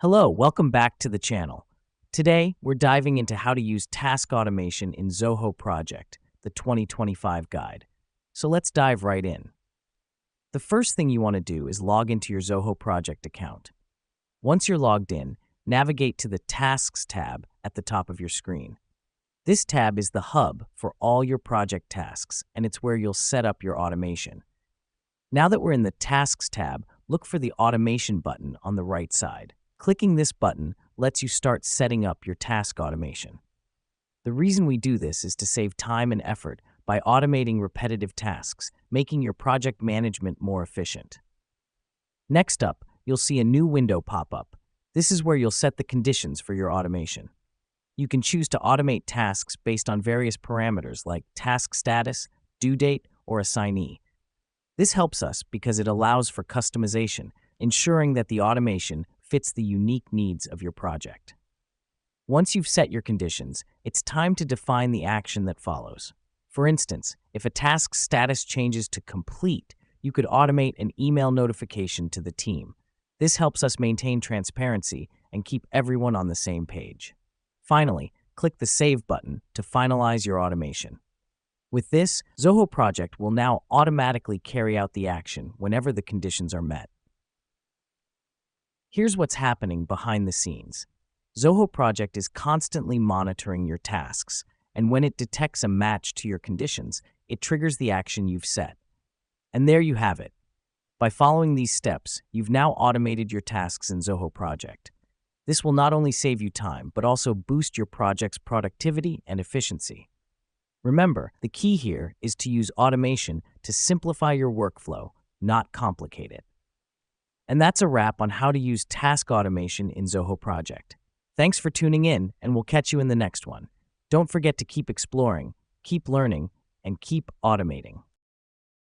Hello, welcome back to the channel. Today, we're diving into how to use task automation in Zoho Project, the 2025 guide. So let's dive right in. The first thing you want to do is log into your Zoho Project account. Once you're logged in, navigate to the Tasks tab at the top of your screen. This tab is the hub for all your project tasks, and it's where you'll set up your automation. Now that we're in the Tasks tab, look for the Automation button on the right side. Clicking this button lets you start setting up your task automation. The reason we do this is to save time and effort by automating repetitive tasks, making your project management more efficient. Next up, you'll see a new window pop up. This is where you'll set the conditions for your automation. You can choose to automate tasks based on various parameters like task status, due date, or assignee. This helps us because it allows for customization, ensuring that the automation fits the unique needs of your project. Once you've set your conditions, it's time to define the action that follows. For instance, if a task's status changes to complete, you could automate an email notification to the team. This helps us maintain transparency and keep everyone on the same page. Finally, click the Save button to finalize your automation. With this, Zoho Project will now automatically carry out the action whenever the conditions are met. Here's what's happening behind the scenes. Zoho Project is constantly monitoring your tasks, and when it detects a match to your conditions, it triggers the action you've set. And there you have it. By following these steps, you've now automated your tasks in Zoho Project. This will not only save you time, but also boost your project's productivity and efficiency. Remember, the key here is to use automation to simplify your workflow, not complicate it. And that's a wrap on how to use task automation in Zoho Project. Thanks for tuning in, and we'll catch you in the next one. Don't forget to keep exploring, keep learning, and keep automating.